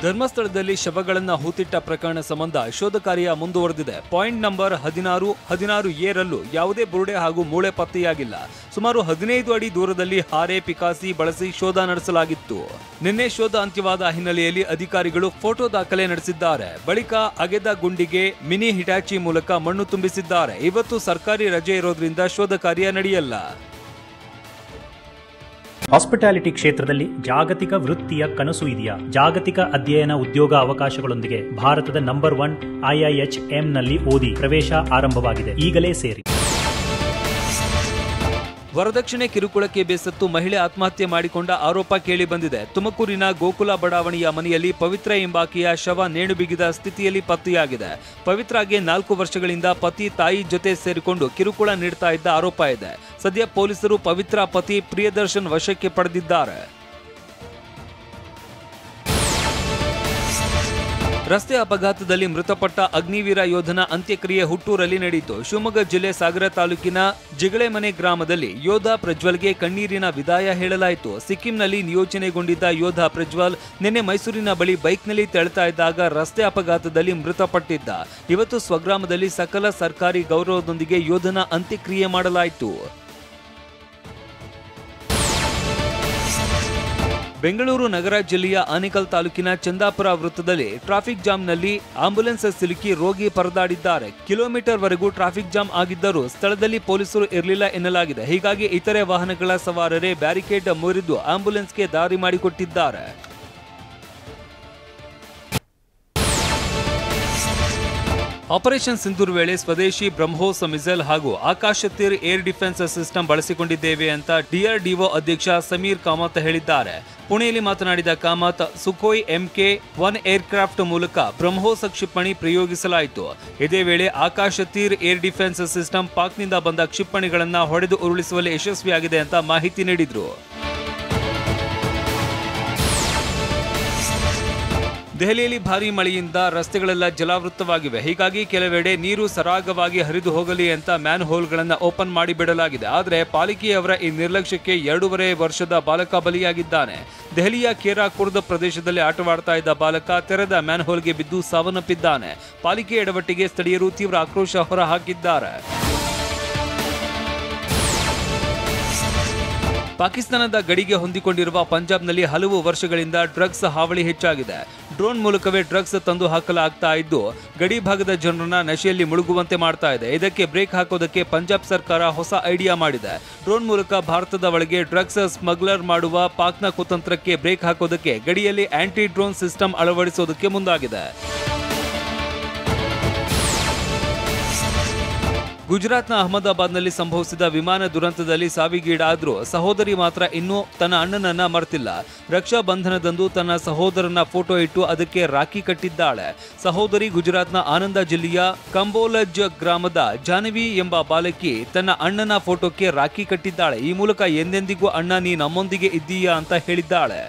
ಧರ್ಮಸ್ಥಳದಲ್ಲಿ ಶವಗಳನ್ನು ಹೂತಿಟ್ಟ ಪ್ರಕರಣ ಸಂಬಂಧ ಶೋಧ ಕಾರ್ಯ ಮುಂದುವರೆದಿದೆ. ಪಾಯಿಂಟ್ ನಂಬರ್ 16 ಯಾವುದೇ ಬುರುಡೆ ಹಾಗೂ ಮೂಳೆ ಪತ್ತೆಯಾಗಿಲ್ಲ. ಸುಮಾರು 15 ಅಡಿ ದೂರದಲ್ಲಿ ಹಾರೆ ಪಿಕಾಸಿ ಬಳಸಿ ಶೋಧ ನಡೆಸಲಾಗಿತ್ತು. ನಿನ್ನೆ ಶೋಧ ಅಂತ್ಯವಾದ ಹಿನ್ನೆಲೆಯಲ್ಲಿ ಅಧಿಕಾರಿಗಳು ಫೋಟೋ ದಾಖಲೆ ನಡೆಸಿದ್ದಾರೆ. ಬಳಿಕ ಅಗೆದ ಗುಂಡಿಗೆ ಮಿನಿ ಹಿಟಾಚಿ ಮೂಲಕ ಮಣ್ಣು ತುಂಬಿಸಿದ್ದಾರೆ. ಇವತ್ತು ಸರ್ಕಾರಿ ರಜೆ ಇರೋದ್ರಿಂದ ಶೋಧ ಕಾರ್ಯ ನಡೆಯಲ್ಲ. ಹಾಸ್ಪಿಟಾಲಿಟಿ ಕ್ಷೇತ್ರದಲ್ಲಿ ಜಾಗತಿಕ ವೃತ್ತಿಯ ಕನಸು ಇದೆಯಾ? ಜಾಗತಿಕ ಅಧ್ಯಯನ ಉದ್ಯೋಗ ಅವಕಾಶಗಳೊಂದಿಗೆ ಭಾರತದ ನಂಬರ್ 1 IIHMನಲ್ಲಿ ಓದಿ ಪ್ರವೇಶ ಆರಂಭವಾಗಿದೆ. ಈಗಲೇ ಸೇರಿ. ವರದಕ್ಷಿಣೆ ಕಿರುಕುಳಕ್ಕೆ ಬೇಸತ್ತು ಮಹಿಳೆ ಆತ್ಮಹತ್ಯೆ ಮಾಡಿಕೊಂಡ ಆರೋಪ ಕೇಳಿ ಬಂದಿದೆ. ತುಮಕೂರಿನ ಗೋಕುಲ ಬಡಾವಣೆಯ ಮನೆಯಲ್ಲಿ ಪವಿತ್ರ ಎಂಬಾಕೆಯ ಶವ ನೇಣು ಬಿಗಿದ ಸ್ಥಿತಿಯಲ್ಲಿ ಪತ್ತೆಯಾಗಿದೆ. ಪವಿತ್ರಾಗೆ 4 ವರ್ಷಗಳಿಂದ ಪತಿ ತಾಯಿ ಜೊತೆ ಸೇರಿಕೊಂಡು ಕಿರುಕುಳ ನೀಡ್ತಾ ಇದ್ದ ಆರೋಪ ಇದೆ. ಸದ್ಯ ಪೊಲೀಸರು ಪವಿತ್ರ ಪತಿ ಪ್ರಿಯದರ್ಶನ್ ವಶಕ್ಕೆ ಪಡೆದಿದ್ದಾರೆ. ರಸ್ತೆ ಅಪಘಾತದಲ್ಲಿ ಮೃತಪಟ್ಟ ಅಗ್ನಿವೀರ ಯೋಧನ ಅಂತ್ಯಕ್ರಿಯೆ ಹುಟ್ಟೂರಲ್ಲಿ ನಡೆಯಿತು. ಶಿವಮೊಗ್ಗ ಜಿಲ್ಲೆ ಸಾಗರ ತಾಲೂಕಿನ ಜಿಗಳೆಮನೆ ಗ್ರಾಮದಲ್ಲಿ ಯೋಧ ಪ್ರಜ್ವಲ್ಗೆ ಕಣ್ಣೀರಿನ ವಿದಾಯ ಹೇಳಲಾಯಿತು. ಸಿಕ್ಕಿಂನಲ್ಲಿ ನಿಯೋಜನೆಗೊಂಡಿದ್ದ ಯೋಧ ಪ್ರಜ್ವಲ್ ನಿನ್ನೆ ಮೈಸೂರಿನ ಬಳಿ ಬೈಕ್ನಲ್ಲಿ ತೆರಳುತ್ತಾ ಇದ್ದಾಗ ರಸ್ತೆ ಅಪಘಾತದಲ್ಲಿ ಮೃತಪಟ್ಟಿದ್ದ. ಇವತ್ತು ಸ್ವಗ್ರಾಮದಲ್ಲಿ ಸಕಲ ಸರ್ಕಾರಿ ಗೌರವದೊಂದಿಗೆ ಯೋಧನ ಅಂತ್ಯಕ್ರಿಯೆ ಮಾಡಲಾಯಿತು. ಬೆಂಗಳೂರು ನಗರ ಜಿಲ್ಲೆಯ ಆನೇಕಲ್ ತಾಲೂಕಿನ ಚಂದಾಪುರ ವೃತ್ತದಲ್ಲಿ ಟ್ರಾಫಿಕ್ ಜಾಮ್ನಲ್ಲಿ ಆಂಬ್ಯುಲೆನ್ಸ್ ಸಿಲುಕಿ ರೋಗಿ ಪರದಾಡಿದ್ದಾರೆ. ಕಿಲೋಮೀಟರ್ ವರೆಗೂ ಟ್ರಾಫಿಕ್ ಜಾಮ್ ಆಗಿದ್ದರೂ ಸ್ಥಳದಲ್ಲಿ ಪೊಲೀಸರು ಇರಲಿಲ್ಲ ಎನ್ನಲಾಗಿದೆ. ಹೀಗಾಗಿ ಇತರೆ ವಾಹನಗಳ ಸವಾರರೇ ಬ್ಯಾರಿಕೇಡ್ ಮುರಿದು ಆಂಬ್ಯುಲೆನ್ಸ್ಗೆ ದಾರಿ ಮಾಡಿಕೊಟ್ಟಿದ್ದಾರೆ. ಆಪರೇಷನ್ ಸಿಂಧೂರ್ ವೇಳೆ ಸ್ವದೇಶಿ ಬ್ರಹ್ಮೋಸ್ ಮಿಸೈಲ್ ಹಾಗೂ ಆಕಾಶ ತೀರ್ ಏರ್ ಡಿಫೆನ್ಸ್ ಸಿಸ್ಟಮ್ ಬಳಸಿಕೊಂಡಿದ್ದೇವೆ ಅಂತ DRDO ಅಧ್ಯಕ್ಷ ಸಮೀರ್ ಕಾಮತ್ ಹೇಳಿದ್ದಾರೆ. ಪುಣೆಯಲ್ಲಿ ಮಾತನಾಡಿದ ಕಾಮತ್, ಸುಖೋಯ್ MK-1 ಏರ್ಕ್ರಾಫ್ಟ್ ಮೂಲಕ ಬ್ರಹ್ಮೋಸ್ ಕ್ಷಿಪಣಿ ಪ್ರಯೋಗಿಸಲಾಯಿತು. ಇದೇ ವೇಳೆ ಆಕಾಶ ತೀರ್ ಏರ್ ಡಿಫೆನ್ಸ್ ಸಿಸ್ಟಮ್ ಪಾಕ್ನಿಂದ ಬಂದ ಕ್ಷಿಪಣಿಗಳನ್ನು ಹೊಡೆದು ಉರುಳಿಸುವಲ್ಲಿ ಯಶಸ್ವಿಯಾಗಿದೆ ಅಂತ ಮಾಹಿತಿ ನೀಡಿದ್ರು. ದೆಹಲಿಯಲ್ಲಿ ಭಾರೀ ಮಳೆಯಿಂದ ರಸ್ತೆಗಳೆಲ್ಲ ಜಲಾವೃತವಾಗಿವೆ. ಹೀಗಾಗಿ ಕೆಲವೆಡೆ ನೀರು ಸರಾಗವಾಗಿ ಹರಿದು ಹೋಗಲಿ ಅಂತ ಮ್ಯಾನ್ ಹೋಲ್ಗಳನ್ನು ಓಪನ್ ಮಾಡಿಬಿಡಲಾಗಿದೆ. ಆದರೆ ಪಾಲಿಕೆಯವರ ಈ ನಿರ್ಲಕ್ಷ್ಯಕ್ಕೆ 2.5 ವರ್ಷದ ಬಾಲಕ ಬಲಿಯಾಗಿದ್ದಾನೆ. ದೆಹಲಿಯ ಕೇರಾ ಕುರ್ದ್ ಪ್ರದೇಶದಲ್ಲಿ ಆಟವಾಡ್ತಾ ಇದ್ದ ಬಾಲಕ ತೆರೆದ ಮ್ಯಾನ್ ಹೋಲ್ಗೆ ಬಿದ್ದು ಸಾವನ್ನಪ್ಪಿದ್ದಾನೆ. ಪಾಲಿಕೆ ಎಡವಟ್ಟಿಗೆ ಸ್ಥಳೀಯರು ತೀವ್ರ ಆಕ್ರೋಶ ಹೊರಹಾಕಿದ್ದಾರೆ. ಪಾಕಿಸ್ತಾನದ ಗಡಿಗೆ ಹೊಂದಿಕೊಂಡಿರುವ ಪಂಜಾಬ್ನಲ್ಲಿ ಹಲವು ವರ್ಷಗಳಿಂದ ಡ್ರಗ್ಸ್ ಹಾವಳಿ ಹೆಚ್ಚಾಗಿದೆ. ಡ್ರೋನ್ ಮೂಲಕವೇ ಡ್ರಗ್ಸ್ ತಂದು ಹಾಕಲಾಗ್ತಾ ಇದ್ದು ಗಡಿ ಭಾಗದ ಜನರನ್ನ ನಶೆಯಲ್ಲಿ ಮುಳುಗುವಂತೆ ಮಾಡ್ತಾ ಇದೆ. ಇದಕ್ಕೆ ಬ್ರೇಕ್ ಹಾಕೋದಕ್ಕೆ ಪಂಜಾಬ್ ಸರ್ಕಾರ ಹೊಸ ಐಡಿಯಾ ಮಾಡಿದೆ. ಡ್ರೋನ್ ಮೂಲಕ ಭಾರತದ ಒಳಗೆ ಡ್ರಗ್ಸ್ ಸ್ಮಗ್ಲರ್ ಮಾಡುವ ಪಾಕ್ನ ಕುತಂತ್ರಕ್ಕೆ ಬ್ರೇಕ್ ಹಾಕೋದಕ್ಕೆ ಗಡಿಯಲ್ಲಿ ಆಂಟಿ ಡ್ರೋನ್ ಸಿಸ್ಟಮ್ ಅಳವಡಿಸೋದಕ್ಕೆ ಮುಂದಾಗಿದೆ. ಗುಜರಾತ್ನ ಅಹಮದಾಬಾದ್ನಲ್ಲಿ ಸಂಭವಿಸಿದ ವಿಮಾನ ದುರಂತದಲ್ಲಿ ಸಾವಿಗೀಡಾದ್ರೂ ಸಹೋದರಿ ಮಾತ್ರ ಇನ್ನೂ ತನ್ನ ಅಣ್ಣನನ್ನ ಮರೆತಿಲ್ಲ. ರಕ್ಷಾ ಬಂಧನದಂದು ತನ್ನ ಸಹೋದರನ ಫೋಟೋ ಇಟ್ಟು ಅದಕ್ಕೆ ರಾಖಿ ಕಟ್ಟಿದ್ದಾಳೆ. ಸಹೋದರಿ ಗುಜರಾತ್ನ ಆನಂದ ಜಿಲ್ಲೆಯ ಕಂಬೋಲಜ್ ಗ್ರಾಮದ ಜಾಹ್ನವಿ ಎಂಬ ಬಾಲಕಿ ತನ್ನ ಅಣ್ಣನ ಫೋಟೋಕ್ಕೆ ರಾಖಿ ಕಟ್ಟಿದ್ದಾಳೆ. ಈ ಮೂಲಕ ಎಂದೆಂದಿಗೂ ಅಣ್ಣ ನೀ ನಮ್ಮೊಂದಿಗೆ ಇದ್ದೀಯಾ ಅಂತ ಹೇಳಿದ್ದಾಳೆ.